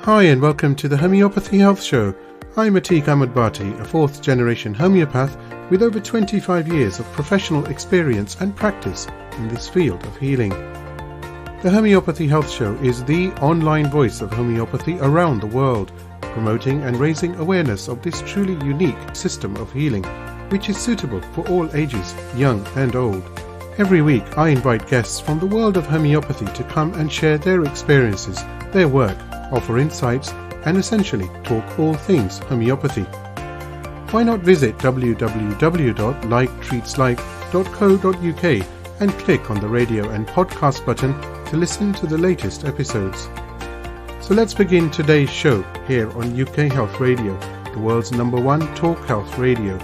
Hi and welcome to the Homeopathy Health Show. I'm Atiq Ahmed Bhatti, a fourth generation homeopath with over 25 years of professional experience and practice in this field of healing. The Homeopathy Health Show is the online voice of homeopathy around the world, promoting and raising awareness of this truly unique system of healing, which is suitable for all ages, young and old. Every week I invite guests from the world of homeopathy to come and share their experiences, their work, offer insights, and essentially talk all things homeopathy. Why not visit www.liketreatslike.co.uk and click on the radio and podcast button to listen to the latest episodes. So let's begin today's show here on UK Health Radio, the world's #1 talk health radio.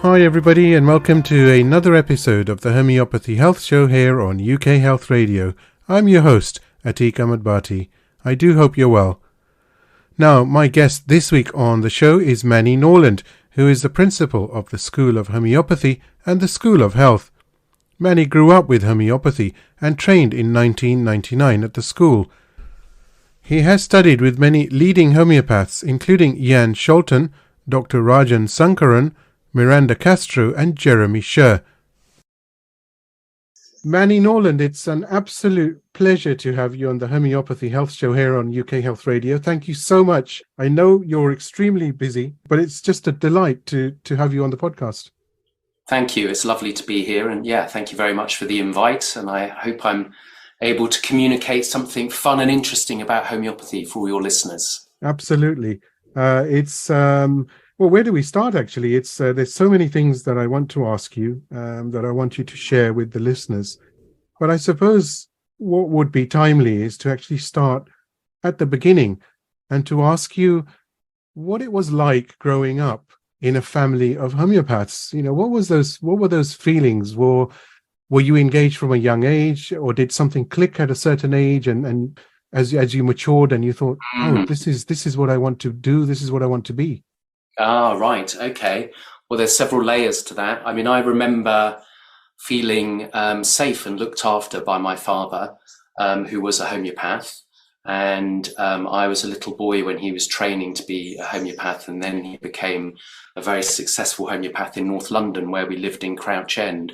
Hi everybody and welcome to another episode of the Homeopathy Health Show here on UK Health Radio. I'm your host, Atiq Ahmed Bhatti. I do hope you're well. Now, my guest this week on the show is Mani Norland, who is the principal of the School of Homeopathy and the School of Health. Mani grew up with homeopathy and trained in 1999 at the school. He has studied with many leading homeopaths including Ian Sholton, Dr. Rajan Sankaran, Miranda Castro and Jeremy Sher. Mani Norland, it's an absolute pleasure to have you on the Homeopathy Health Show here on UK Health Radio. Thank you so much. I know you're extremely busy, but it's just a delight to have you on the podcast. Thank you. It's lovely to be here. And yeah, thank you very much for the invite. And I hope I'm able to communicate something fun and interesting about homeopathy for all your listeners. Absolutely. Well, where do we start, actually? There's so many things that I want to ask you, that I want you to share with the listeners. But I suppose what would be timely is to actually start at the beginning and to ask you what it was like growing up in a family of homeopaths. You know, what were those feelings? Were you engaged from a young age, or did something click at a certain age and as you matured and you thought, oh, this is what I want to do, this is what I want to be? Ah, right. Okay. Well, there's several layers to that. I mean, I remember feeling safe and looked after by my father, who was a homeopath. And I was a little boy when he was training to be a homeopath. And then he became a very successful homeopath in North London, where we lived in Crouch End.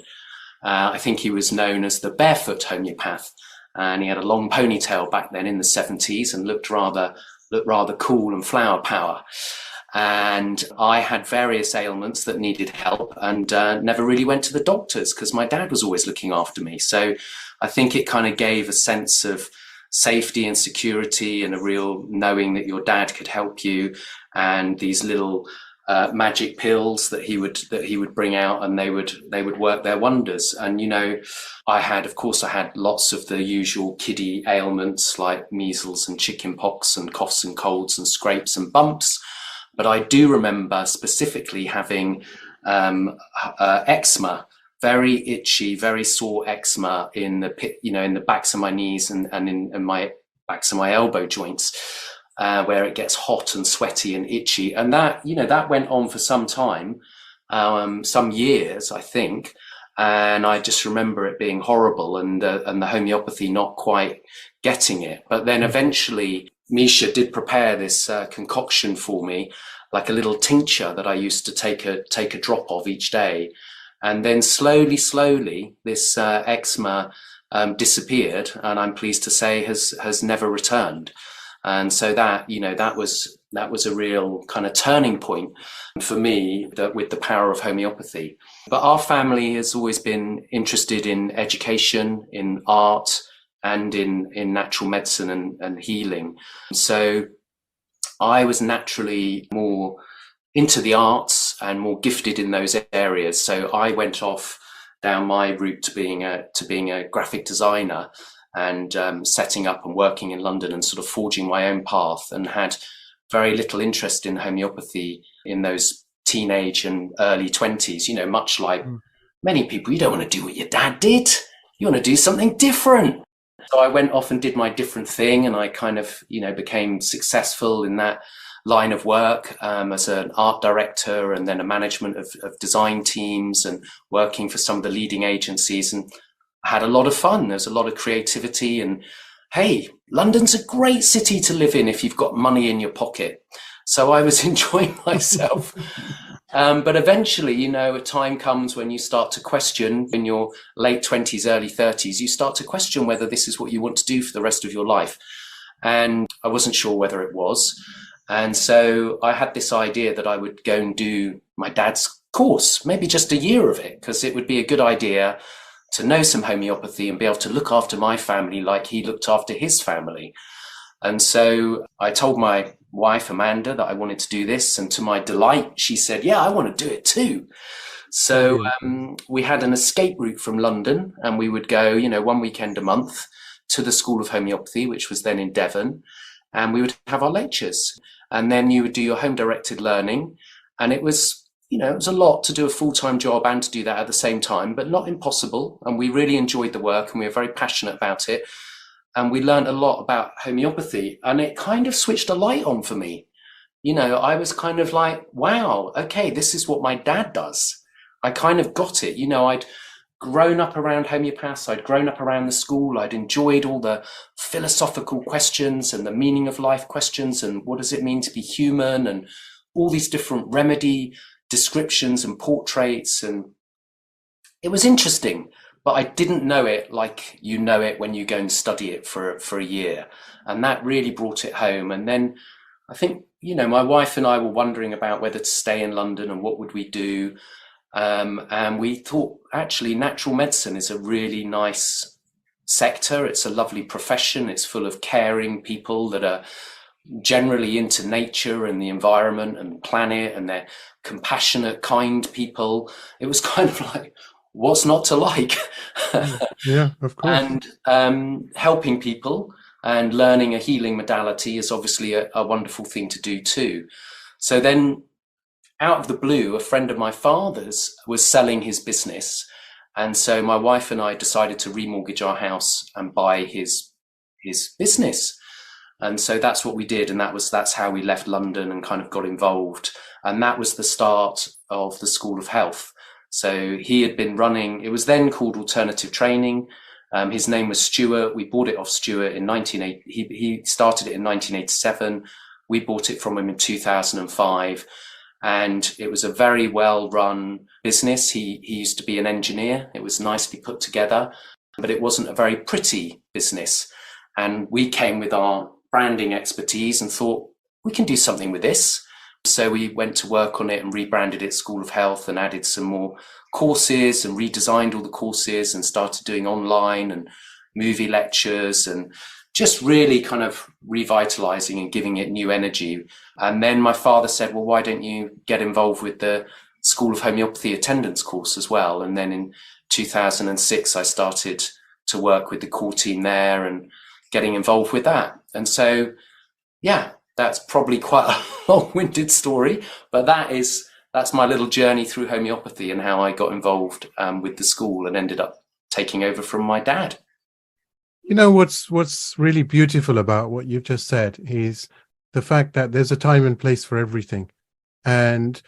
I think he was known as the barefoot homeopath. And he had a long ponytail back then in the 70s and looked rather cool and flower power. And I had various ailments that needed help and never really went to the doctors because my dad was always looking after me. So I think it kind of gave a sense of safety and security and a real knowing that your dad could help you, and these little magic pills that he would bring out, and they would work their wonders. And you know, I had lots of the usual kiddie ailments like measles and chicken pox and coughs and colds and scrapes and bumps. But I do remember specifically having eczema, very itchy, very sore eczema in the backs of my knees and in my backs of my elbow joints, where it gets hot and sweaty and itchy. And that went on for some time, some years, I think. And I just remember it being horrible and the homeopathy not quite getting it. But then eventually Misha did prepare this concoction for me, like a little tincture that I used to take a drop of each day. And then slowly, this eczema disappeared, and I'm pleased to say has never returned. And so that was a real kind of turning point for me with the power of homeopathy. But our family has always been interested in education, in art, and in natural medicine and healing. So I was naturally more into the arts and more gifted in those areas. So I went off down my route to being a graphic designer and setting up and working in London and sort of forging my own path, and had very little interest in homeopathy in those teenage and early 20s, you know, much like many people. You don't want to do what your dad did. You want to do something different. So I went off and did my different thing, and I kind of, became successful in that line of work as an art director and then a management of design teams and working for some of the leading agencies, and I had a lot of fun. There's a lot of creativity, and hey, London's a great city to live in if you've got money in your pocket. So I was enjoying myself. But eventually, a time comes when you start to question, in your late 20s, early 30s, you start to question whether this is what you want to do for the rest of your life. And I wasn't sure whether it was. And so I had this idea that I would go and do my dad's course, maybe just a year of it, because it would be a good idea to know some homeopathy and be able to look after my family like he looked after his family. And so I told my wife, Amanda, that I wanted to do this. And to my delight, she said, yeah, I want to do it too. So we had an escape route from London, and we would go, one weekend a month to the School of Homeopathy, which was then in Devon. And we would have our lectures. And then you would do your home directed learning. And it was, it was a lot to do a full-time job and to do that at the same time, but not impossible. And we really enjoyed the work, and we were very passionate about it. And we learned a lot about homeopathy, and it kind of switched a light on for me. I was kind of like, wow, okay, this is what my dad does. I kind of got it. I'd grown up around homeopaths. I'd grown up around the school. I'd enjoyed all the philosophical questions and the meaning of life questions and what does it mean to be human and all these different remedy descriptions and portraits. And it was interesting. But I didn't know it like you know it when you go and study it for a year. And that really brought it home. And then I think, my wife and I were wondering about whether to stay in London and what would we do. And we thought, actually, natural medicine is a really nice sector. It's a lovely profession. It's full of caring people that are generally into nature and the environment and the planet, and they're compassionate, kind people. It was kind of like, what's not to like? Yeah, of course. And helping people and learning a healing modality is obviously a wonderful thing to do too. So then, out of the blue, a friend of my father's was selling his business. And so my wife and I decided to remortgage our house and buy his business. And so that's what we did. And that's how we left London and kind of got involved. And that was the start of the School of Health. So he had been running, it was then called Alternative Training. His name was Stuart. We bought it off Stuart in 1980. He started it in 1987. We bought it from him in 2005. And it was a very well run business. He used to be an engineer. It was nicely put together, but it wasn't a very pretty business. And we came with our branding expertise and thought, we can do something with this. So we went to work on it and rebranded it School of Health and added some more courses and redesigned all the courses and started doing online and movie lectures and just really kind of revitalizing and giving it new energy. And then my father said, well, why don't you get involved with the School of Homeopathy attendance course as well? And then in 2006, I started to work with the core team there and getting involved with that. And so, yeah, that's probably quite a long-winded story, but that's my little journey through homeopathy and how I got involved with the school and ended up taking over from my dad. What's really beautiful about what you've just said is the fact that there's a time and place for everything. And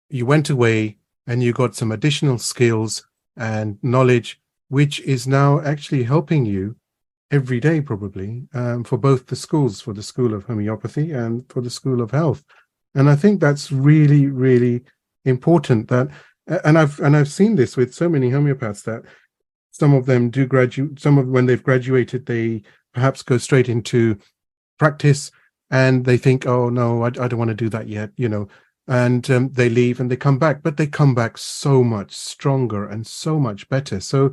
you went away and you got some additional skills and knowledge, which is now actually helping you every day, probably, for both the schools, for the School of Homeopathy and for the School of Health. And I think that's really, really important. That, and I've seen this with so many homeopaths that some of them do graduate. When they've graduated, they perhaps go straight into practice, and they think, "Oh no, I don't want to do that yet," and they leave and they come back, but they come back so much stronger and so much better. So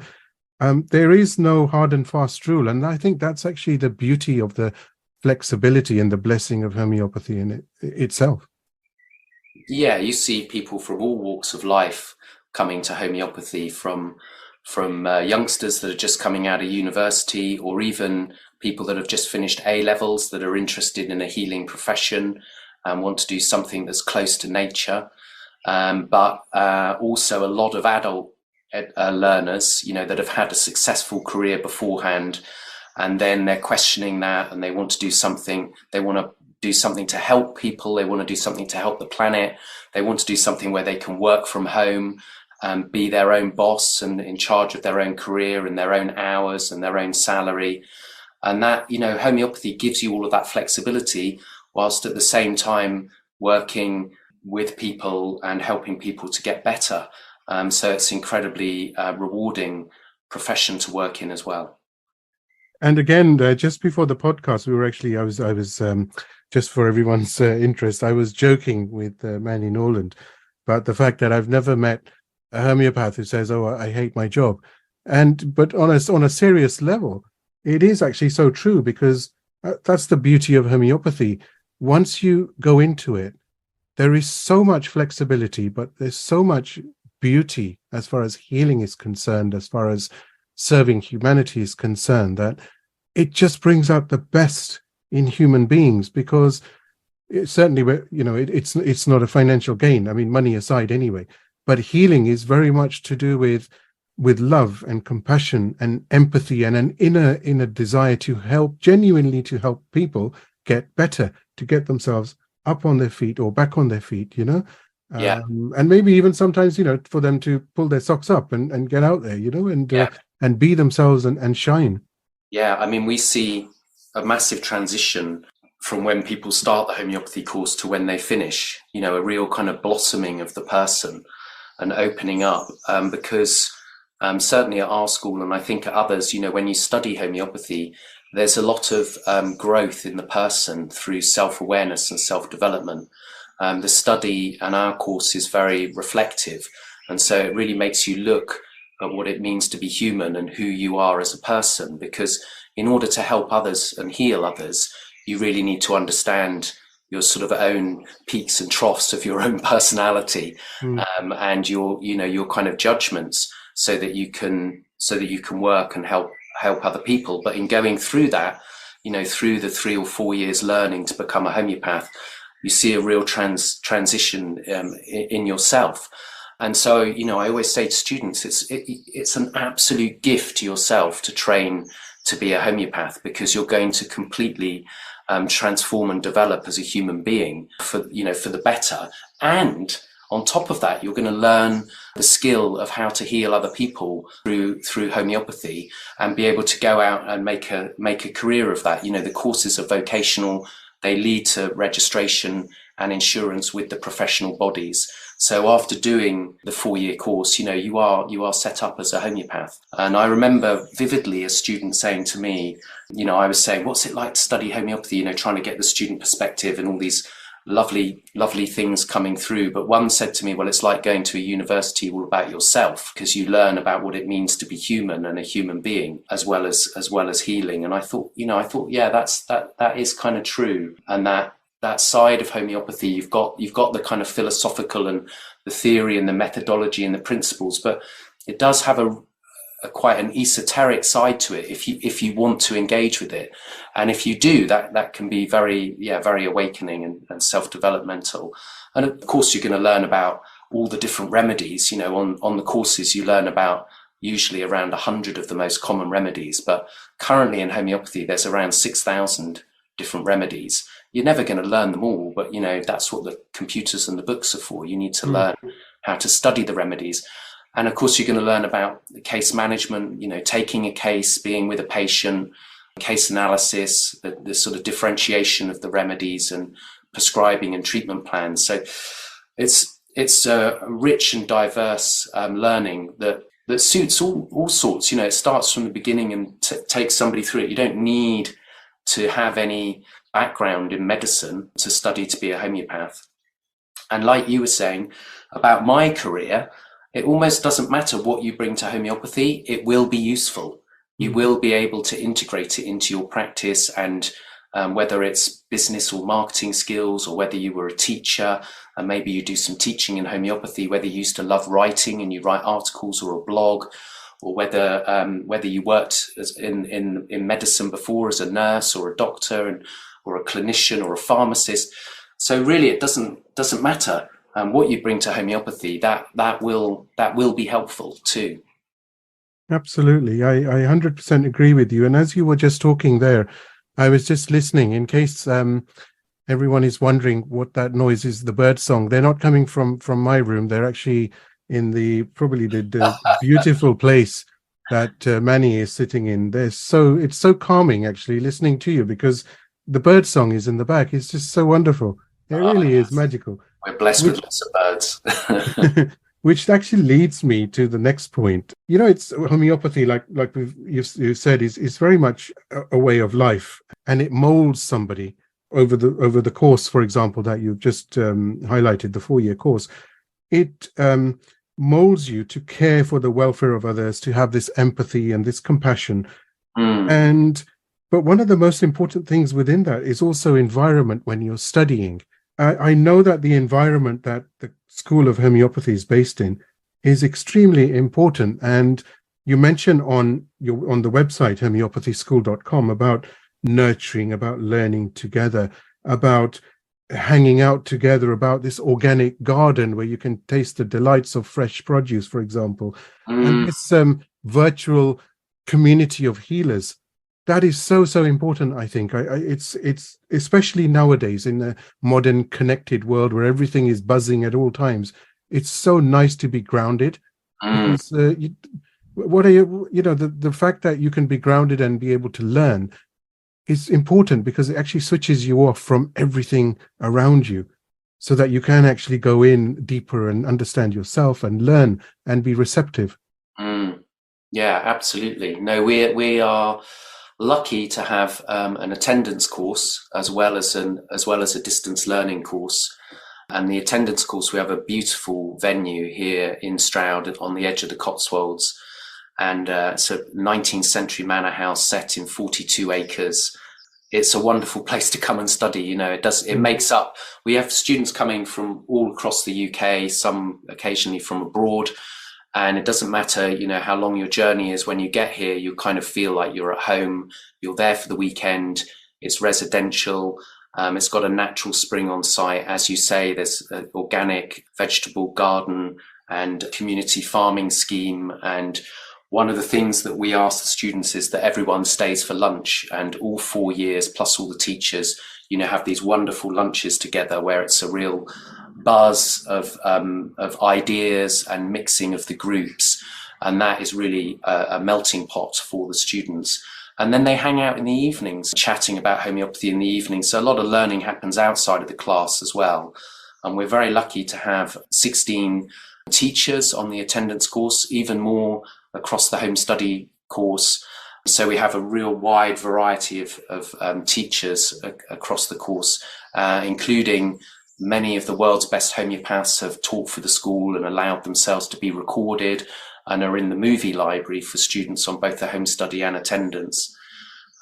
there is no hard and fast rule, and I think that's actually the beauty of the flexibility and the blessing of homeopathy in itself. Yeah, you see people from all walks of life coming to homeopathy, from youngsters that are just coming out of university, or even people that have just finished A-levels that are interested in a healing profession and want to do something that's close to nature. But also a lot of adult learners, that have had a successful career beforehand, and then they're questioning that and they want to do something. They want to do something to help people. They want to do something to help the planet. They want to do something where they can work from home, be their own boss and in charge of their own career and their own hours and their own salary. And that, homeopathy gives you all of that flexibility, whilst at the same time working with people and helping people to get better. So it's incredibly rewarding profession to work in as well. And again, just before the podcast, I was just for everyone's interest, I was joking with Mani Norland about the fact that I've never met a homeopath who says, "Oh, I hate my job," but on a serious level, it is actually so true, because that's the beauty of homeopathy. Once you go into it, there is so much flexibility, but there's so much beauty as far as healing is concerned, as far as serving humanity is concerned, that it just brings out the best in human beings, because it's not a financial gain. I mean, money aside anyway, but healing is very much to do with love and compassion and empathy and an inner desire to genuinely help people get better, to get themselves up on their feet or back on their feet, Yeah. And maybe even sometimes, for them to pull their socks up and get out there, and be themselves and shine. Yeah, I mean, we see a massive transition from when people start the homeopathy course to when they finish, a real kind of blossoming of the person and opening up, because certainly at our school, and I think at others, when you study homeopathy, there's a lot of growth in the person through self-awareness and self-development. The study and our course is very reflective, and so it really makes you look at what it means to be human and who you are as a person, because in order to help others and heal others, you really need to understand your sort of own peaks and troughs of your own personality, and your kind of judgments, so that you can work and help other people. But in going through that, through the 3 or 4 years learning to become a homeopath, you see a real transition in yourself. And so, I always say to students, it's an absolute gift to yourself to train to be a homeopath, because you're going to completely transform and develop as a human being for the better. And on top of that, you're going to learn the skill of how to heal other people through homeopathy, and be able to go out and make a career of that. The courses are vocational. They lead to registration and insurance with the professional bodies. So after doing the 4-year course, you are set up as a homeopath. And I remember vividly a student saying to me, I was saying, what's it like to study homeopathy? Trying to get the student perspective and all these lovely things coming through. But one said to me, well, it's like going to a university all about yourself, because you learn about what it means to be human and a human being, as well as healing. And I thought, yeah, that is kind of true. And that side of homeopathy, you've got the kind of philosophical and the theory and the methodology and the principles, but it does have a quite an esoteric side to it if you want to engage with it. And if you do, that can be very awakening and self-developmental. And of course, you're going to learn about all the different remedies. On the courses, you learn about usually around 100 of the most common remedies, but currently in homeopathy, there's around 6,000 different remedies. You're never going to learn them all, but that's what the computers and the books are for. You need to learn how to study the remedies. And of course, you're going to learn about case management, taking a case, being with a patient, case analysis, the sort of differentiation of the remedies, and prescribing and treatment plans. So it's a rich and diverse learning that suits all sorts. It starts from the beginning and takes somebody through it. You don't need to have any background in medicine to study to be a homeopath. And like you were saying about my career, it almost doesn't matter what you bring to homeopathy, it will be useful. You will be able to integrate it into your practice, and whether it's business or marketing skills, or whether you were a teacher and maybe you do some teaching in homeopathy, whether you used to love writing and you write articles or a blog, or whether you worked in medicine before as a nurse or a doctor or a clinician or a pharmacist. So really, it doesn't matter what you bring to homeopathy. That will be helpful too. Absolutely, I 100% agree with you. And as you were just talking there, I was just listening in case everyone is wondering what that noise is, the bird song. They're not coming from my room. They're actually in probably the beautiful place that Mani is sitting in. It's so calming actually listening to you, because the bird song is in the back. It's just so wonderful. It really is magical. We're blessed with lots of birds. Which actually leads me to the next point. It's homeopathy, like you said, is very much a way of life, and it molds somebody over the course, for example, that you've just highlighted, the 4-year course. It molds you to care for the welfare of others, to have this empathy and this compassion. But one of the most important things within that is also environment when you're studying. I know that the environment that the School of Homeopathy is based in is extremely important. And you mentioned on the website, homeopathyschool.com, about nurturing, about learning together, about hanging out together, about this organic garden where you can taste the delights of fresh produce, for example, and this virtual community of healers. That is so important, I think. It's especially nowadays in the modern connected world where everything is buzzing at all times. It's so nice to be grounded. Because the fact that you can be grounded and be able to learn is important, because it actually switches you off from everything around you, so that you can actually go in deeper and understand yourself and learn and be receptive. Yeah, absolutely. No, we are lucky to have an attendance course as well as a distance learning course. And the attendance course, we have a beautiful venue here in Stroud on the edge of the Cotswolds, and it's a 19th century manor house set in 42 acres. It's a wonderful place to come and study. It makes up. We have students coming from all across the UK, some occasionally from abroad. And it doesn't matter, how long your journey is. When you get here, you kind of feel like you're at home. You're there for the weekend. It's residential. It's got a natural spring on site. As you say, there's an organic vegetable garden and community farming scheme. And one of the things that we ask the students is that everyone stays for lunch, and all 4 years, plus all the teachers, have these wonderful lunches together where it's a real buzz of ideas and mixing of the groups, and that is really a melting pot for the students. And then they hang out in the evenings, chatting about homeopathy in the evening. So a lot of learning happens outside of the class as well. And we're very lucky to have 16 teachers on the attendance course, even more across the home study course. So we have a real wide variety of teachers across the course, including many of the world's best homeopaths have taught for the school and allowed themselves to be recorded and are in the movie library for students on both the home study and attendance.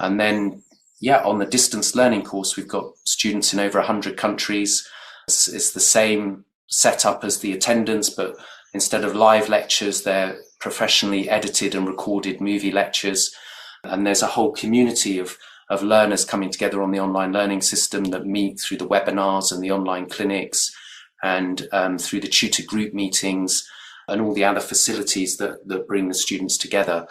And then, on the distance learning course, we've got students in over 100 countries. It's the same setup as the attendance, but instead of live lectures, they're professionally edited and recorded movie lectures. And there's a whole community of learners coming together on the online learning system that meet through the webinars and the online clinics, and through the tutor group meetings and all the other facilities that bring the students together.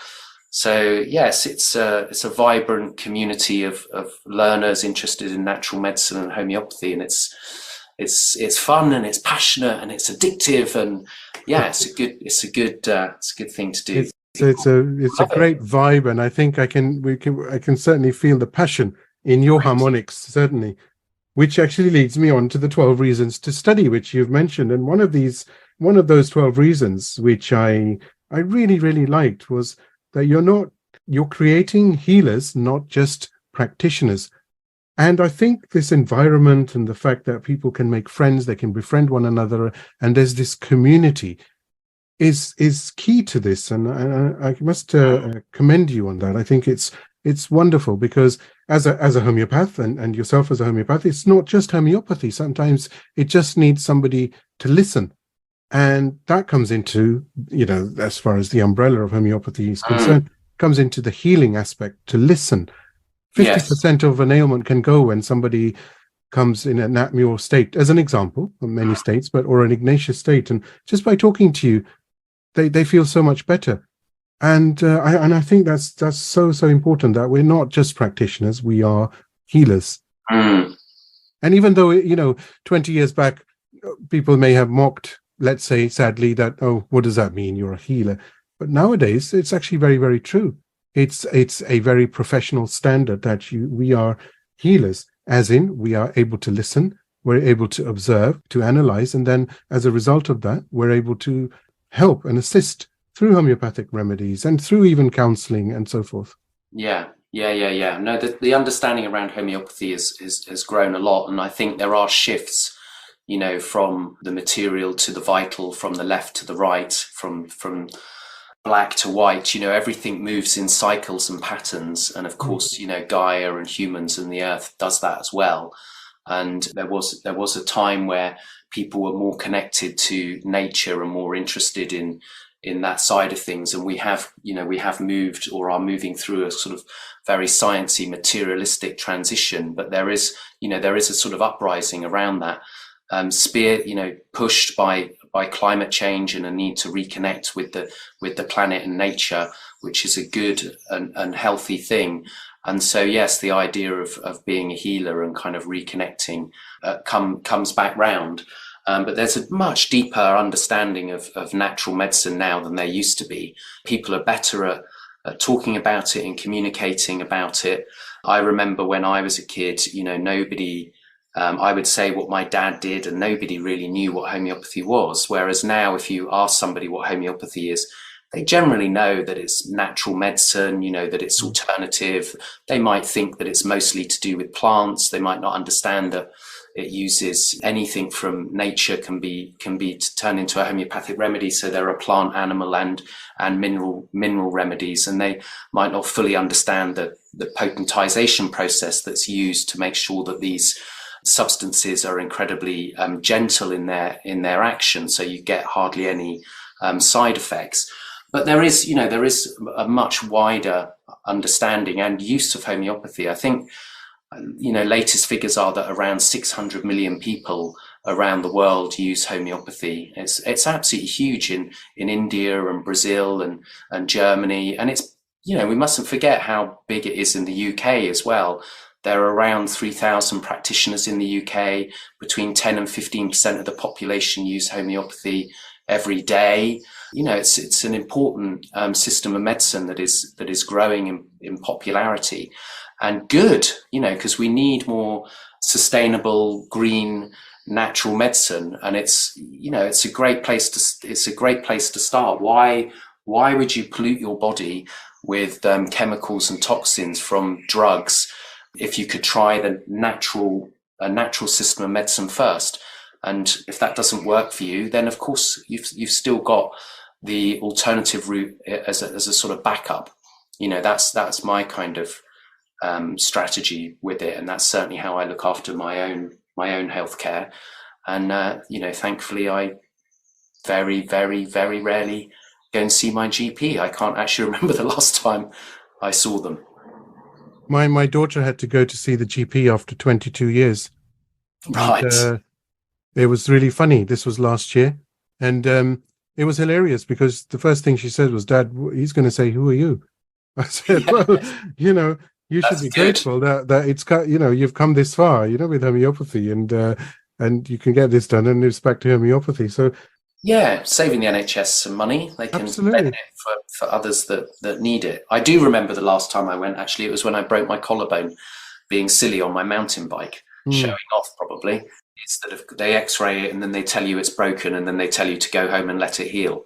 So yes, it's a vibrant community of learners interested in natural medicine and homeopathy, and it's fun and it's passionate and it's addictive, and it's a good thing to do. It's a great vibe, and I think I can certainly feel the passion in your harmonics, certainly, which actually leads me on to the 12 reasons to study, which you've mentioned. And one of those 12 reasons, which I really, really liked, was that you're creating healers, not just practitioners. And I think this environment and the fact that people can make friends, they can befriend one another, and there's this community is key to this. And I must commend you on that. I think it's wonderful, because as a homeopath and yourself as a homeopath, it's not just homeopathy. Sometimes it just needs somebody to listen. And that comes into, as far as the umbrella of homeopathy is concerned, comes into the healing aspect, to listen. 50% of an ailment can go when somebody comes in an apnea state, as an example, of many states, or an Ignatius state. And just by talking to you, they feel so much better. And I think that's so important, that we're not just practitioners, we are healers. And even though, 20 years back, people may have mocked, let's say, sadly, that, oh, what does that mean? You're a healer. But nowadays, it's actually very, very true. It's a very professional standard that we are healers, as in we are able to listen, we're able to observe, to analyze, and then as a result of that, we're able to help and assist through homeopathic remedies and through even counseling and so forth. Yeah. No, the understanding around homeopathy has grown a lot, and I think there are shifts, from the material to the vital, from the left to the right, from black to white. Everything moves in cycles and patterns, and of course, Gaia and humans and the earth does that as well. And there was a time where people were more connected to nature and more interested in that side of things, and we have moved or are moving through a sort of very sciencey, materialistic transition. But there is a sort of uprising around that, pushed by climate change and a need to reconnect with the planet and nature, which is a good and healthy thing. And so, yes, the idea of being a healer and kind of reconnecting comes back round. But there's a much deeper understanding of natural medicine now than there used to be. People are better at talking about it and communicating about it. I remember when I was a kid, nobody, I would say what my dad did, and nobody really knew what homeopathy was. Whereas now, if you ask somebody what homeopathy is, they generally know that it's natural medicine, that it's alternative. They might think that it's mostly to do with plants. They might not understand that it uses anything from nature can be turned into a homeopathic remedy. So there are plant, animal, and mineral remedies, and they might not fully understand the potentization process that's used to make sure that these substances are incredibly gentle in their action, so you get hardly any side effects. But there is a much wider understanding and use of homeopathy. I think latest figures are that around 600 million people around the world use homeopathy. It's absolutely huge in India and Brazil and Germany, and it's we mustn't forget how big it is in the UK as well. There are around 3,000 practitioners in the UK. Between 10 and 15% of the population use homeopathy every day. It's an important system of medicine that is growing in popularity, and good, because we need more sustainable, green, natural medicine, and it's a great place to start. Why would you pollute your body with chemicals and toxins from drugs if you could try a natural system of medicine first? And if that doesn't work for you, then of course you've still got the alternative route as a sort of backup. That's my kind of strategy with it, and that's certainly how I look after my own healthcare. And thankfully, I very, very, very rarely go and see my GP. I can't actually remember the last time I saw them. My daughter had to go to see the GP after 22 years. Right. And, it was really funny. This was last year, and it was hilarious because the first thing she said was, "Dad, he's going to say, 'Who are you?'" I said, "Well, you should be grateful that it's you've come this far, with homeopathy, and you can get this done, and it's back to homeopathy." So yeah, saving the NHS some money. They can spend it for others that need it. I do remember the last time I went. Actually, it was when I broke my collarbone, being silly on my mountain bike, showing off probably. It's that if they X-ray it and then they tell you it's broken, and then they tell you to go home and let it heal.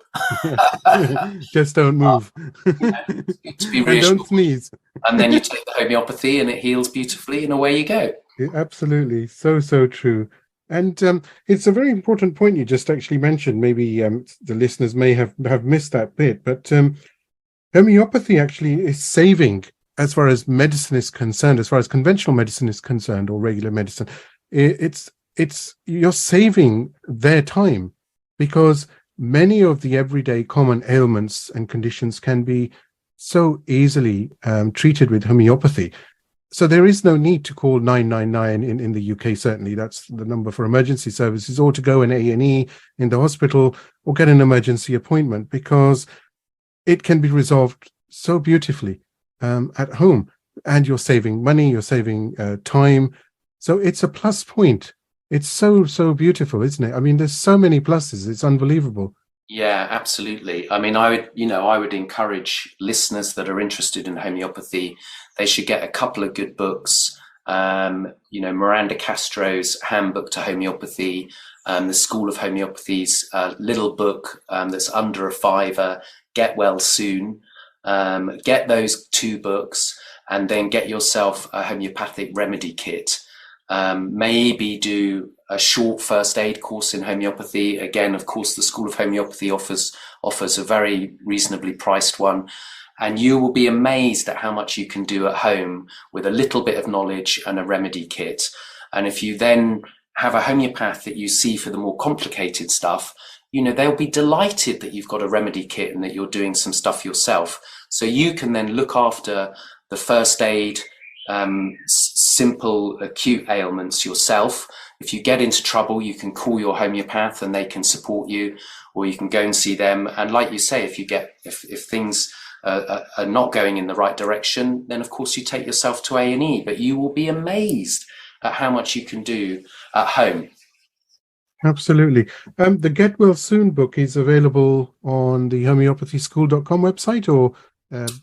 Just don't move. To be and don't sneeze. And then you take the homeopathy and it heals beautifully, and away you go. Yeah, absolutely, so true. And it's a very important point you just actually mentioned. Maybe the listeners may have missed that bit, but homeopathy actually is saving, as far as medicine is concerned, as far as conventional medicine is concerned, or regular medicine. It's you're saving their time, because many of the everyday common ailments and conditions can be so easily treated with homeopathy. So there is no need to call 999 in the UK. Certainly, that's the number for emergency services, or to go in A&E in the hospital, or get an emergency appointment, because it can be resolved so beautifully at home, and you're saving money, you're saving time. So it's a plus point. It's so, so beautiful, isn't it? I mean, there's so many pluses. It's unbelievable. Yeah, absolutely. I mean, I would encourage listeners that are interested in homeopathy, they should get a couple of good books. Miranda Castro's Handbook to Homeopathy, the School of Homeopathy's little book that's under a fiver, Get Well Soon. Get those two books and then get yourself a homeopathic remedy kit. Maybe do a short first aid course in homeopathy. Again, of course, the School of Homeopathy offers a very reasonably priced one. And you will be amazed at how much you can do at home with a little bit of knowledge and a remedy kit. And if you then have a homeopath that you see for the more complicated stuff, they'll be delighted that you've got a remedy kit and that you're doing some stuff yourself. So you can then look after the first aid, simple acute ailments yourself. If you get into trouble, you can call your homeopath and they can support you, or you can go and see them. And like you say, if things are not going in the right direction, then of course you take yourself to A&E, but you will be amazed at how much you can do at home. Absolutely. The Get Well Soon book is available on the homeopathyschool.com website, or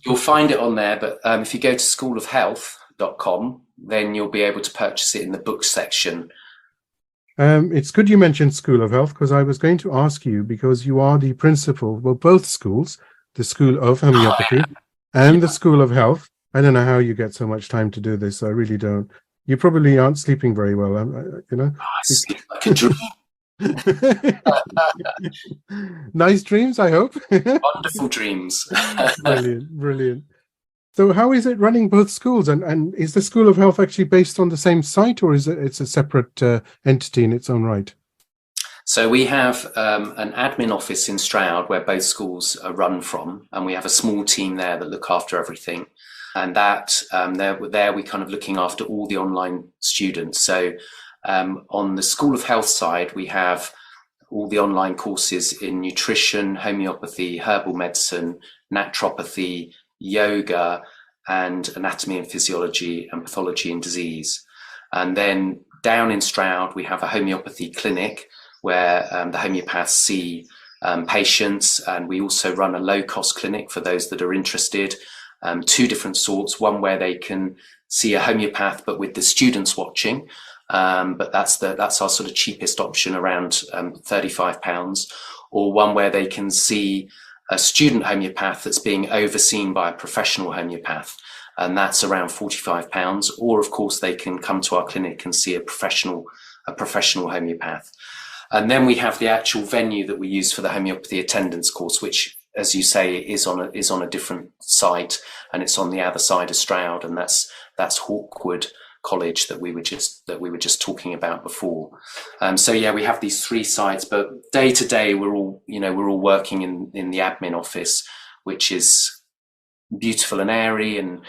you'll find it on there, but if you go to schoolofhealth.com, then you'll be able to purchase it in the book section. It's good you mentioned School of Health, because I was going to ask you, because you are the principal, well, both schools, the School of Homeopathy and the School of Health. I don't know how you get so much time to do this. I really don't. You probably aren't sleeping very well, I sleep like a dream. Nice dreams, I hope. Wonderful dreams. Brilliant. So how is it running both schools, and is the School of Health actually based on the same site, or is it's a separate entity in its own right? So we have an admin office in Stroud where both schools are run from, and we have a small team there that look after everything. And that there we kind of looking after all the online students. So on the School of Health side, we have all the online courses in nutrition, homeopathy, herbal medicine, naturopathy, yoga, and anatomy and physiology, and pathology and disease. And then down in Stroud, we have a homeopathy clinic where the homeopaths see patients, and we also run a low-cost clinic for those that are interested. Two different sorts, one where they can see a homeopath but with the students watching, but that's our sort of cheapest option, around £35, or one where they can see a student homeopath that's being overseen by a professional homeopath, and that's around £45, or of course they can come to our clinic and see a professional homeopath. And then we have the actual venue that we use for the homeopathy attendance course, which, as you say, is on a different site, and it's on the other side of Stroud, and that's Hawkwood College that we were just talking about before. So yeah, we have these three sites, but day to day we're all working in the admin office, which is beautiful and airy and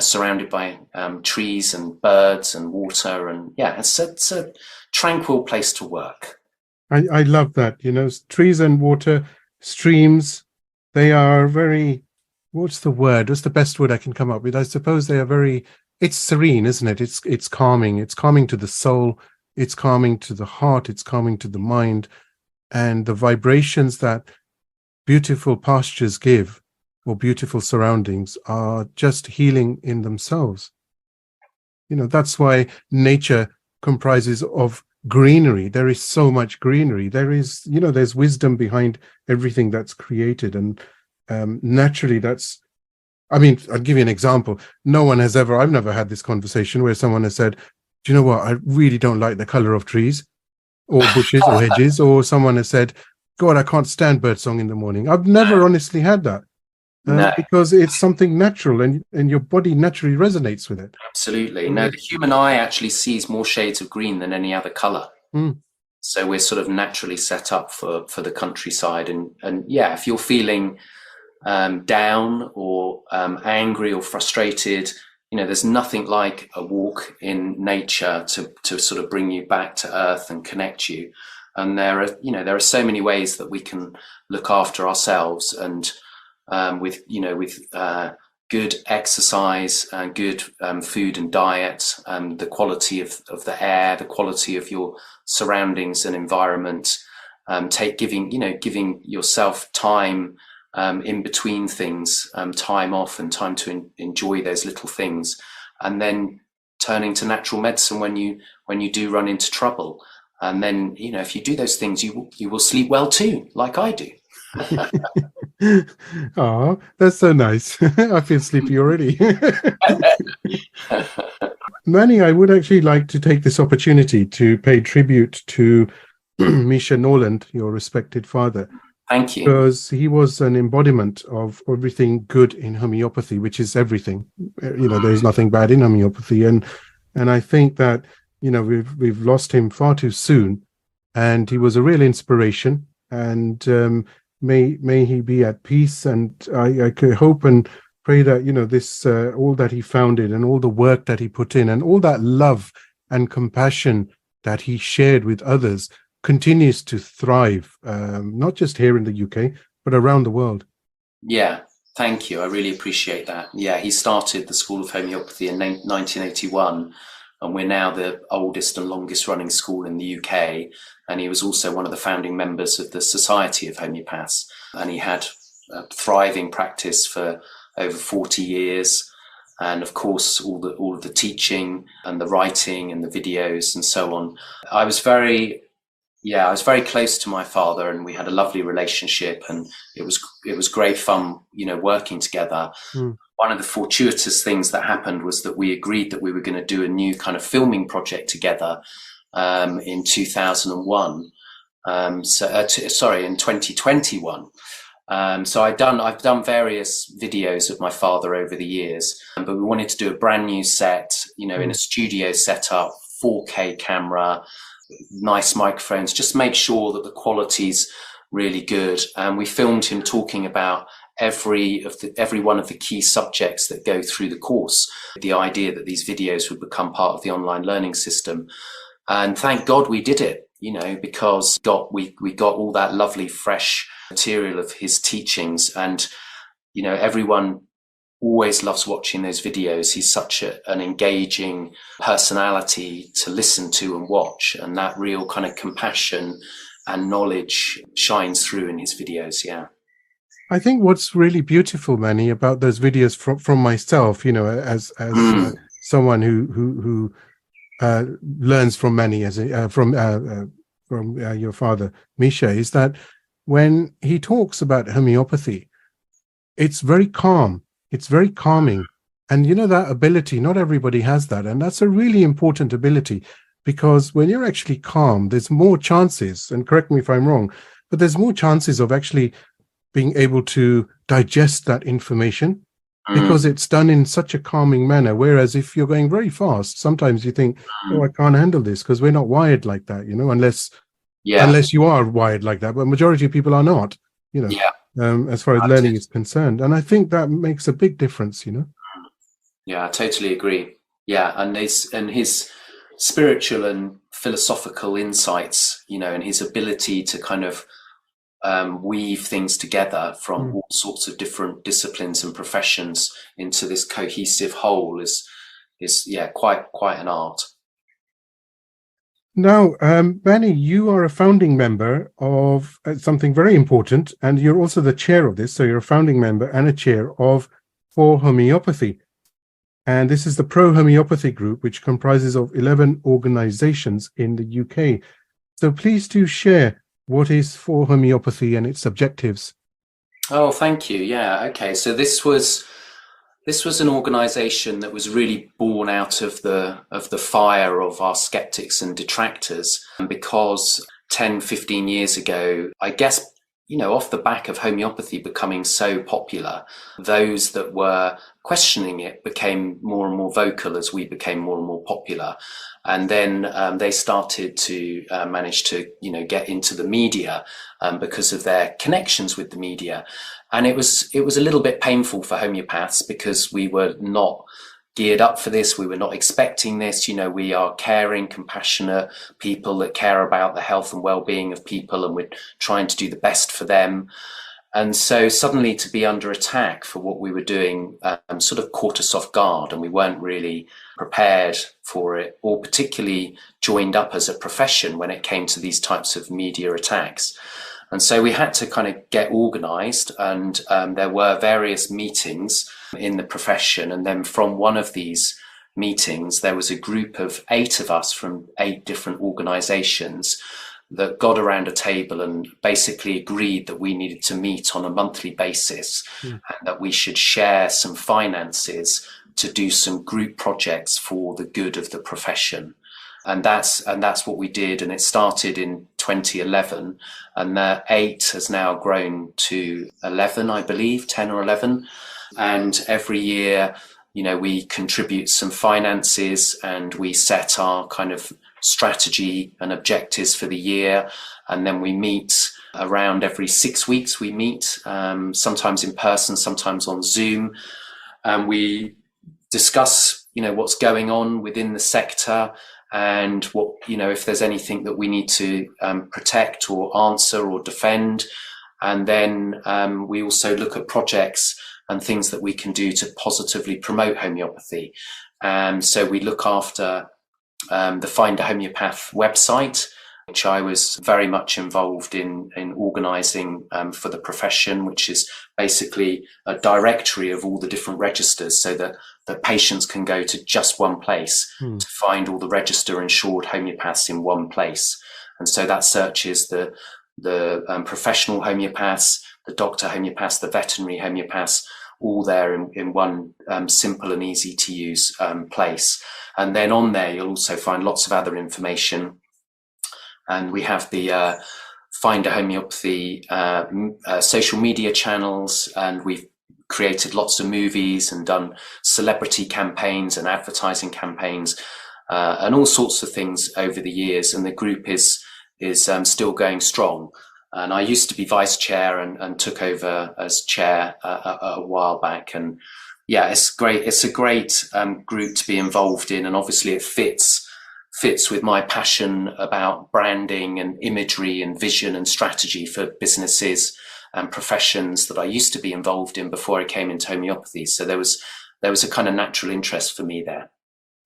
surrounded by trees and birds and water, and yeah, it's a tranquil place to work. I love that. Trees and water, streams, they are very, what's the best word I can come up with? I suppose they are very, it's serene, isn't it? It's calming. It's calming to the soul. It's calming to the heart. It's calming to the mind. And the vibrations that beautiful pastures give, or beautiful surroundings, are just healing in themselves. That's why nature comprises of greenery. There is so much greenery. There is, there's wisdom behind everything that's created. And naturally, I'll give you an example. I've never had this conversation where someone has said, do you know what? I really don't like the color of trees or bushes or hedges, or someone has said, God, I can't stand birdsong in the morning. I've never honestly had that. No. Because it's something natural, and your body naturally resonates with it. Absolutely. No, the human eye actually sees more shades of green than any other color. So we're sort of naturally set up for the countryside. And yeah, if you're feeling down or angry or frustrated, there's nothing like a walk in nature to sort of bring you back to earth and connect you. And there are so many ways that we can look after ourselves, and with good exercise and good food and diet, and the quality of the air, the quality of your surroundings and environment, giving yourself time in between things, time off and time to enjoy those little things, and then turning to natural medicine when you do run into trouble. And then, if you do those things, you will sleep well too, like I do. Oh, that's so nice. I feel sleepy already. Mani, I would actually like to take this opportunity to pay tribute to Misha Norland, your respected father. Thank you. Because he was an embodiment of everything good in homeopathy, which is everything. There's nothing bad in homeopathy, and I think that we've lost him far too soon, and he was a real inspiration. And may he be at peace. And I could hope and pray that this all that he founded and all the work that he put in and all that love and compassion that he shared with others continues to thrive, not just here in the UK, but around the world. Yeah, thank you. I really appreciate that. Yeah, he started the School of Homeopathy in 1981, and we're now the oldest and longest running school in the UK. And he was also one of the founding members of the Society of Homeopaths. And he had a thriving practice for over 40 years. And of course, all of the teaching and the writing and the videos and so on. I was very close to my father, and we had a lovely relationship, and it was great fun, working together. One of the fortuitous things that happened was that we agreed that we were going to do a new kind of filming project together in 2001. In 2021. So I've done various videos of my father over the years, but we wanted to do a brand new set, in a studio setup, 4K camera, nice microphones, just make sure that the quality's really good. And we filmed him talking about every one of the key subjects that go through the course. The idea that these videos would become part of the online learning system. And thank God we did it, because we got all that lovely fresh material of his teachings. And, everyone always loves watching those videos. He's such an engaging personality to listen to and watch, and that real kind of compassion and knowledge shines through in his videos. Yeah. I think what's really beautiful, Mani, about those videos from myself, as someone who learns from Mani from your father, Misha, is that when he talks about homeopathy, it's very calm. It's very calming. And that ability, not everybody has that. And that's a really important ability, because when you're actually calm, there's more chances, and correct me if I'm wrong, but there's more chances of actually being able to digest that information, because it's done in such a calming manner. Whereas if you're going very fast, sometimes you think, oh, I can't handle this, because we're not wired like that, unless you are wired like that. But majority of people are not, as far as learning is concerned. And I think that makes a big difference, Yeah, I totally agree. Yeah, and his spiritual and philosophical insights, and his ability to kind of weave things together from all sorts of different disciplines and professions into this cohesive whole is quite an art. Now, Mani, you are a founding member of something very important, and you're also the chair of this. So you're a founding member and a chair of For Homeopathy. And this is the pro-homeopathy group, which comprises of 11 organizations in the UK. So please do share what is For Homeopathy and its objectives. Oh, thank you. Yeah. Okay. So this was an organization that was really born out of the fire of our skeptics and detractors, because 10, 15 years ago, I guess, off the back of homeopathy becoming so popular, those that were questioning it became more and more vocal as we became more and more popular. And then they started to manage to, get into the media because of their connections with the media. And it was a little bit painful for homeopaths, because we were not geared up for this. We were not expecting this. We are caring, compassionate people that care about the health and well-being of people, and we're trying to do the best for them. And so suddenly to be under attack for what we were doing sort of caught us off guard, and we weren't really prepared for it, or particularly joined up as a profession when it came to these types of media attacks. And so we had to kind of get organized, and there were various meetings in the profession. And then from one of these meetings, there was a group of 8 of us from 8 different organizations that got around a table and basically agreed that we needed to meet on a monthly basis, and that we should share some finances to do some group projects for the good of the profession. And that's what we did. And it started in 2011, and the 8 has now grown to 11, I believe, 10 or 11. And every year, we contribute some finances, and we set our kind of strategy and objectives for the year. And then we meet around every 6 weeks. We meet sometimes in person, sometimes on Zoom, and we discuss what's going on within the sector, and what if there's anything that we need to protect or answer or defend. And then we also look at projects and things that we can do to positively promote homeopathy. And so we look after the Find a Homeopath website, which I was very much involved in organising for the profession, which is basically a directory of all the different registers, so that the patients can go to just one place to find all the register insured homeopaths in one place. And so that searches the professional homeopaths, the doctor homeopaths, the veterinary homeopaths, all there in one simple and easy to use place. And then on there, you'll also find lots of other information. And we have the Find a Homeopathy social media channels, and we've created lots of movies and done celebrity campaigns and advertising campaigns and all sorts of things over the years. And the group is still going strong. And I used to be vice chair and took over as chair a while back. And yeah, it's great. It's a great group to be involved in. And obviously it fits with my passion about branding and imagery and vision and strategy for businesses and professions that I used to be involved in before I came into homeopathy. So there was a kind of natural interest for me there.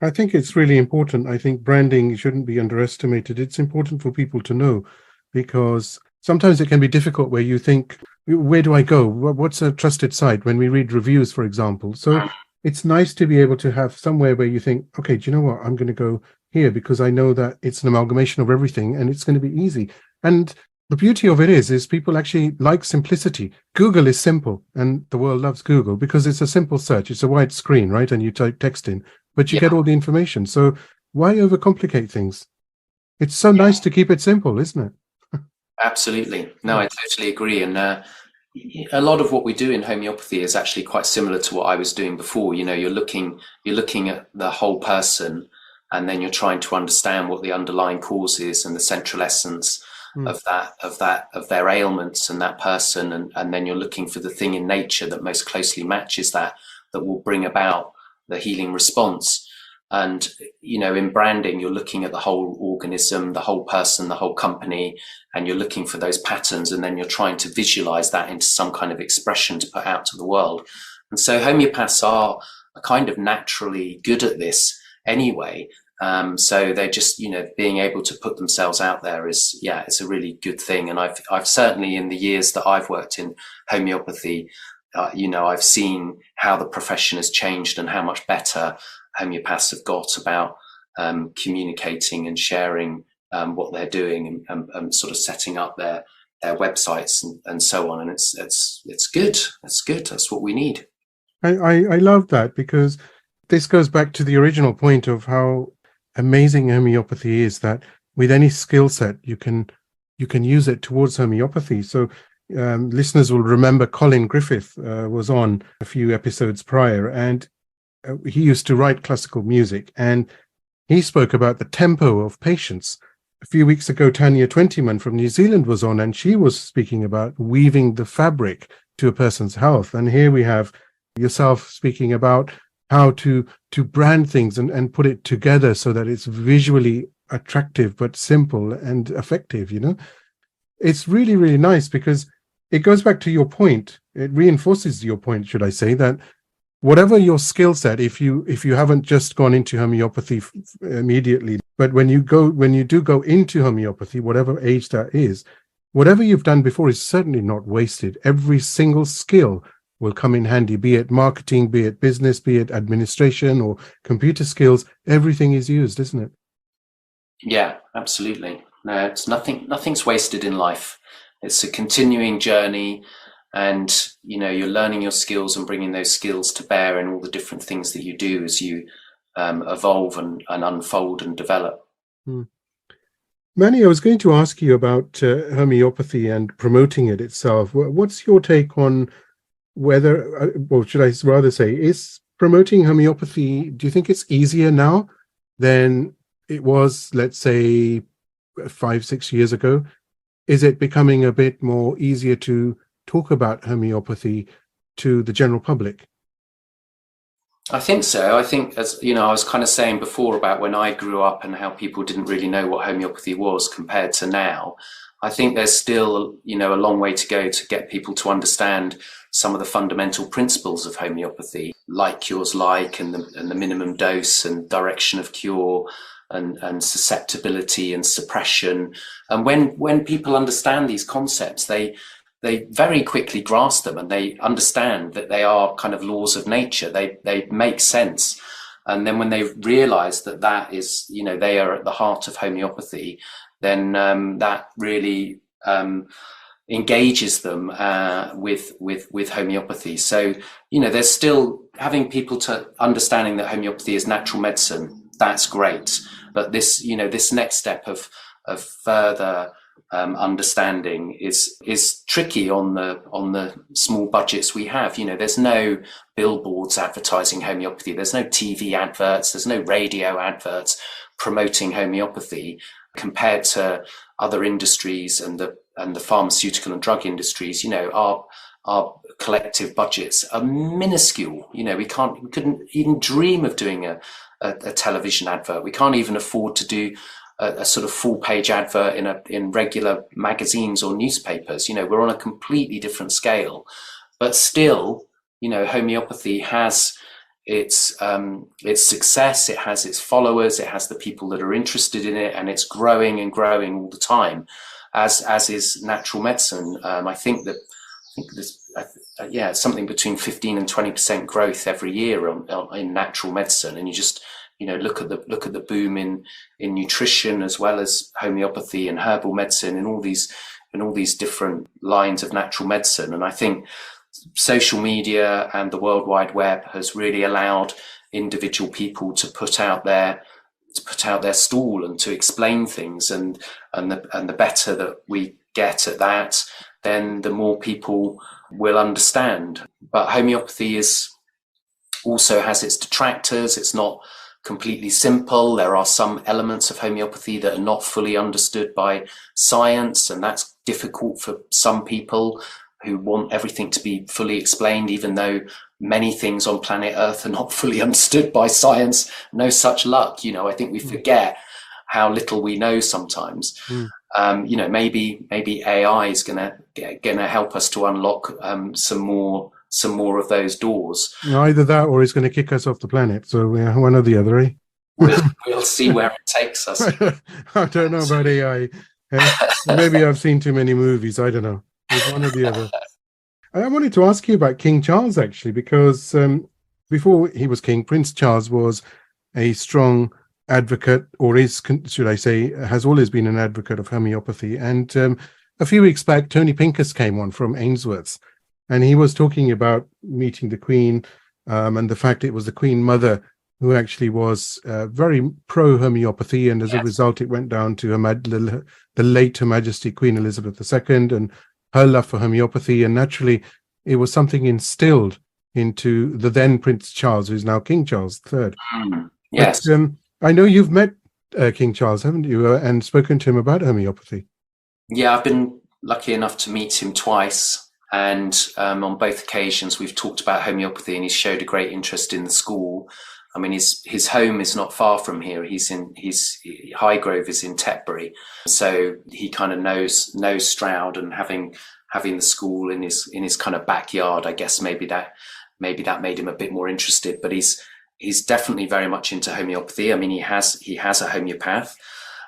I think it's really important. I think branding shouldn't be underestimated. It's important for people to know, because sometimes it can be difficult where you think, where do I go? What's a trusted site? When we read reviews, for example. So it's nice to be able to have somewhere where you think, okay, do you know what? I'm going to go here because I know that it's an amalgamation of everything and it's going to be easy. And the beauty of it is people actually like simplicity. Google is simple, and the world loves Google because it's a simple search. It's a wide screen, right? And you type text in, but you get all the information. So why overcomplicate things? It's so nice to keep it simple, isn't it? Absolutely. No, I totally agree. And a lot of what we do in homeopathy is actually quite similar to what I was doing before. You're looking at the whole person, and then you're trying to understand what the underlying cause is and the central essence of their ailments and that person, and then you're looking for the thing in nature that most closely matches that will bring about the healing response. And in branding, you're looking at the whole organism, the whole person, the whole company, and you're looking for those patterns, and then you're trying to visualize that into some kind of expression to put out to the world. And so homeopaths are kind of naturally good at this anyway. So they're just, being able to put themselves out there it's a really good thing. And I've certainly, in the years that I've worked in homeopathy, I've seen how the profession has changed and how much better homeopaths have got about communicating and sharing what they're doing and sort of setting up their websites and so on. And it's good. It's good. That's what we need. I love that, because this goes back to the original point of how amazing homeopathy is, that with any skill set you can use it towards homeopathy. So listeners will remember Colin Griffith was on a few episodes prior, and he used to write classical music, and he spoke about the tempo of patience. A few weeks ago, Tanya Twentyman from New Zealand was on, and she was speaking about weaving the fabric to a person's health. And here we have yourself speaking about how to brand things and put it together so that it's visually attractive but simple and effective. It's really, really nice, because it goes back to your point. It reinforces your point, should I say, that whatever your skill set, if you haven't just gone into homeopathy immediately, but when you do go into homeopathy, whatever age that is, whatever you've done before is certainly not wasted. Every single skill will come in handy, be it marketing, be it business, be it administration or computer skills. Everything is used, isn't it? Yeah, absolutely. No, it's nothing's wasted in life. It's a continuing journey, and you're learning your skills and bringing those skills to bear in all the different things that you do as you evolve and unfold and develop. Mani, I was going to ask you about homeopathy and promoting it itself. What's your take on whether, or should I rather say, is promoting homeopathy, do you think it's easier now than it was, let's say, 5-6 years ago? Is it becoming a bit more easier to talk about homeopathy to the general public? I think so. I think, as I was kind of saying before about when I grew up and how people didn't really know what homeopathy was compared to now. I think there's still, a long way to go to get people to understand some of the fundamental principles of homeopathy, like cures like, and the minimum dose and direction of cure, and susceptibility and suppression. And when people understand these concepts, they very quickly grasp them, and they understand that they are kind of laws of nature. They make sense. And then when they realize that is, they are at the heart of homeopathy, then that really engages them with homeopathy. So, there's still having people to understanding that homeopathy is natural medicine. That's great. But this next step of further understanding is tricky on the small budgets we have. There's no billboards advertising homeopathy. There's no TV adverts. There's no radio adverts promoting homeopathy compared to other industries and the pharmaceutical and drug industries. Our collective budgets are minuscule. We couldn't even dream of doing a television advert. We can't even afford to do a sort of full-page advert in regular magazines or newspapers. We're on a completely different scale, but still, homeopathy has its success. It has its followers. It has the people that are interested in it, and it's growing and growing all the time, as is natural medicine. I think there's something between 15 and 20% growth every year in natural medicine, and you just look at the boom in nutrition, as well as homeopathy and herbal medicine, and all these different lines of natural medicine. And I think social media and the World Wide Web has really allowed individual people to put out their stall and to explain things, and the better that we get at that, then the more people will understand. But homeopathy also has its detractors. It's not completely simple. There are some elements of homeopathy that are not fully understood by science, and that's difficult for some people who want everything to be fully explained, even though many things on planet Earth are not fully understood by science. No such luck. I think we forget how little we know sometimes. Maybe AI is gonna help us to unlock some more of those doors. Either that, or it's going to kick us off the planet. So one or the other, eh? We'll see where it takes us. I don't know about AI. Maybe I've seen too many movies. I don't know. It's one or the other. I wanted to ask you about King Charles, actually, because before he was king, Prince Charles was a strong advocate, or should I say, has always been an advocate of homeopathy. And a few weeks back, Tony Pincus came on from Ainsworth's, and he was talking about meeting the Queen and the fact it was the Queen Mother who actually was very pro-homeopathy, and as a result, it went down to the late Her Majesty Queen Elizabeth II and her love for homeopathy, and naturally, it was something instilled into the then Prince Charles, who's now King Charles III. Yes. But, I know you've met King Charles, haven't you, and spoken to him about homeopathy? Yeah, I've been lucky enough to meet him twice. And on both occasions, we've talked about homeopathy, and he's showed a great interest in the school. I mean, his home is not far from here. His Highgrove is in Tetbury, so he kind of knows Stroud. And having having the school in his kind of backyard, I guess maybe that made him a bit more interested. But he's definitely very much into homeopathy. I mean, he has a homeopath,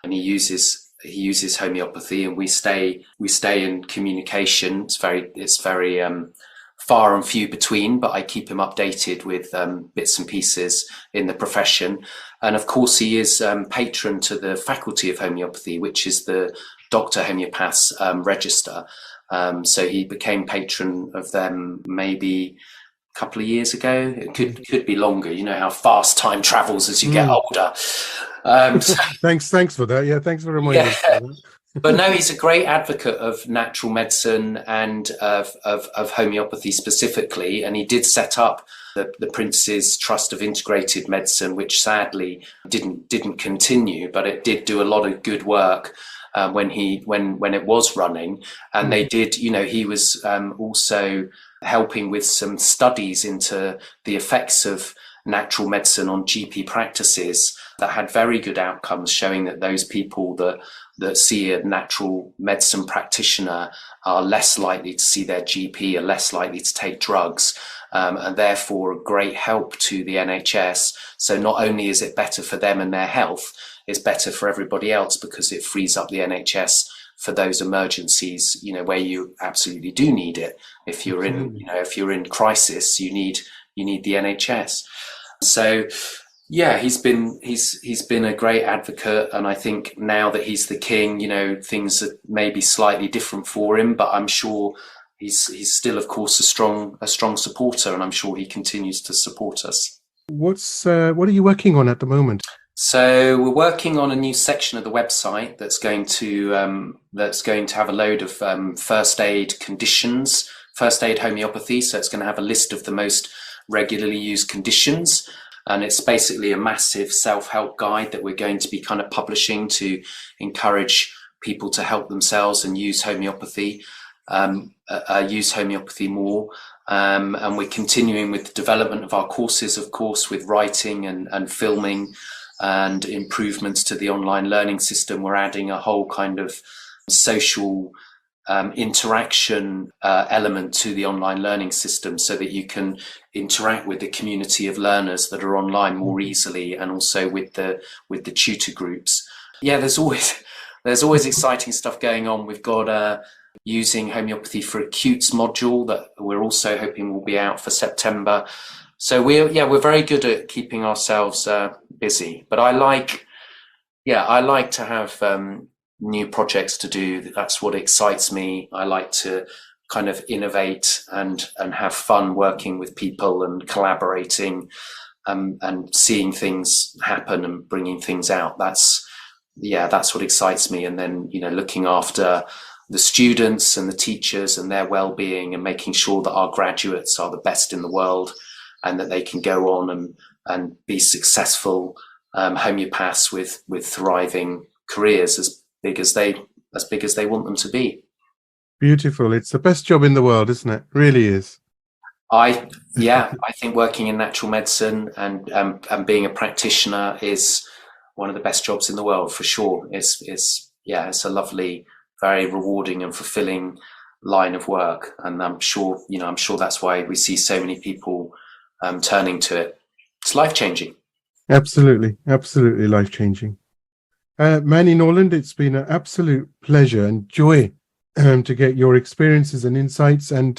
and he uses homeopathy, and we stay in communication. It's very far and few between, but I keep him updated with bits and pieces in the profession. And of course, he is patron to the Faculty of Homeopathy, which is the Doctor Homeopaths register. So he became patron of them maybe a couple of years ago. It could be longer. You know how fast time travels as you get older. So, thanks for that. Yeah, thanks for reminding us. But no, he's a great advocate of natural medicine and of homeopathy specifically. And he did set up the Prince's Trust of Integrated Medicine, which sadly didn't continue, but it did do a lot of good work when it was running. And they did, you know, he was also helping with some studies into the effects of natural medicine on GP practices that had very good outcomes, showing that those people that see a natural medicine practitioner are less likely to see their GP, are less likely to take drugs, and therefore a great help to the NHS. So not only is it better for them and their health, it's better for everybody else because it frees up the NHS for those emergencies, you know, where you absolutely do need it. If you're in crisis, you need the NHS. So yeah, he's been a great advocate, and I think now that he's the king, you know, things are maybe slightly different for him, but I'm sure he's still, of course, a strong supporter, and I'm sure he continues to support us. What are you working on at the moment? So we're working on a new section of the website that's going to have a load of first aid conditions, first aid homeopathy. So it's going to have a list of the most regularly used conditions. And it's basically a massive self-help guide that we're going to be kind of publishing to encourage people to help themselves and use homeopathy more. And we're continuing with the development of our courses, of course, with writing and filming and improvements to the online learning system. We're adding a whole kind of social interaction element to the online learning system so that you can interact with the community of learners that are online more easily, and also with the tutor groups. Yeah, there's always exciting stuff going on. We've got using homeopathy for acutes module that we're also hoping will be out for September. So we're very good at keeping ourselves busy. But I like to have new projects to do. That's what excites me. I like to kind of innovate and have fun working with people and collaborating and seeing things happen and bringing things out. That's what excites me. And then, you know, looking after the students and the teachers and their well-being, and making sure that our graduates are the best in the world and that they can go on and be successful homeopaths with thriving careers as big as they want them to be. Beautiful. It's the best job in the world, isn't it? Really is. I think working in natural medicine and being a practitioner is one of the best jobs in the world, for sure. It's a lovely, very rewarding and fulfilling line of work, and I'm sure that's why we see so many people turning to it. It's life-changing. Absolutely life-changing. Mani Norland, it's been an absolute pleasure and joy to get your experiences and insights, and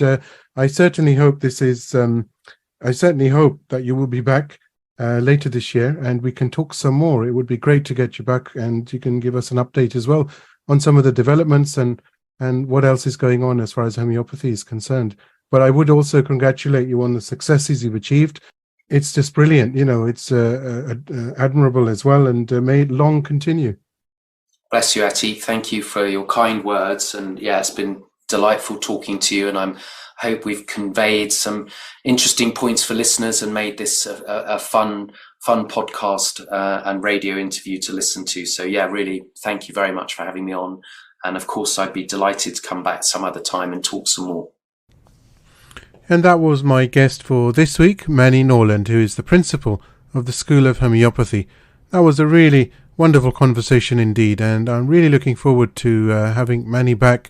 I certainly hope that you will be back later this year and we can talk some more. It would be great to get you back, and you can give us an update as well on some of the developments and what else is going on as far as homeopathy is concerned. But I would also congratulate you on the successes you've achieved. It's just brilliant. You know, it's admirable as well, and may it long continue. Bless you, Atik. Thank you for your kind words. And yeah, it's been delightful talking to you, and I hope we've conveyed some interesting points for listeners and made this a fun podcast and radio interview to listen to. So yeah, really, thank you very much for having me on. And of course, I'd be delighted to come back some other time and talk some more. And that was my guest for this week, Mani Norland, who is the principal of the School of Homeopathy. That was a really wonderful conversation indeed, and I'm really looking forward to having Mani back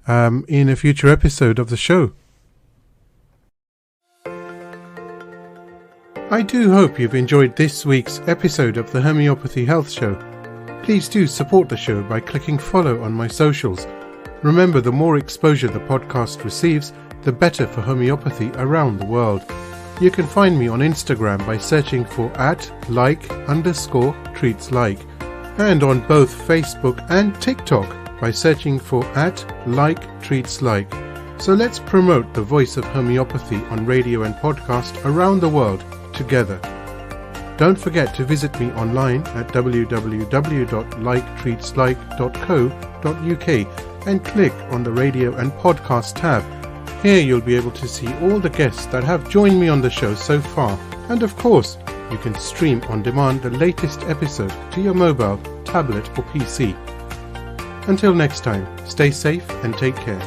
in a future episode of the show. I do hope you've enjoyed this week's episode of the Homeopathy Health Show. Please do support the show by clicking follow on my socials. Remember, the more exposure the podcast receives, the better for homeopathy around the world. You can find me on Instagram by searching for @like_treatslike, and on both Facebook and TikTok by searching for @like_treatslike. So let's promote the voice of homeopathy on radio and podcast around the world together. Don't forget to visit me online at www.liketreatslike.co.uk and click on the radio and podcast tab. Here you'll be able to see all the guests that have joined me on the show so far, and of course you can stream on demand the latest episode to your mobile, tablet or PC. Until next time, stay safe and take care.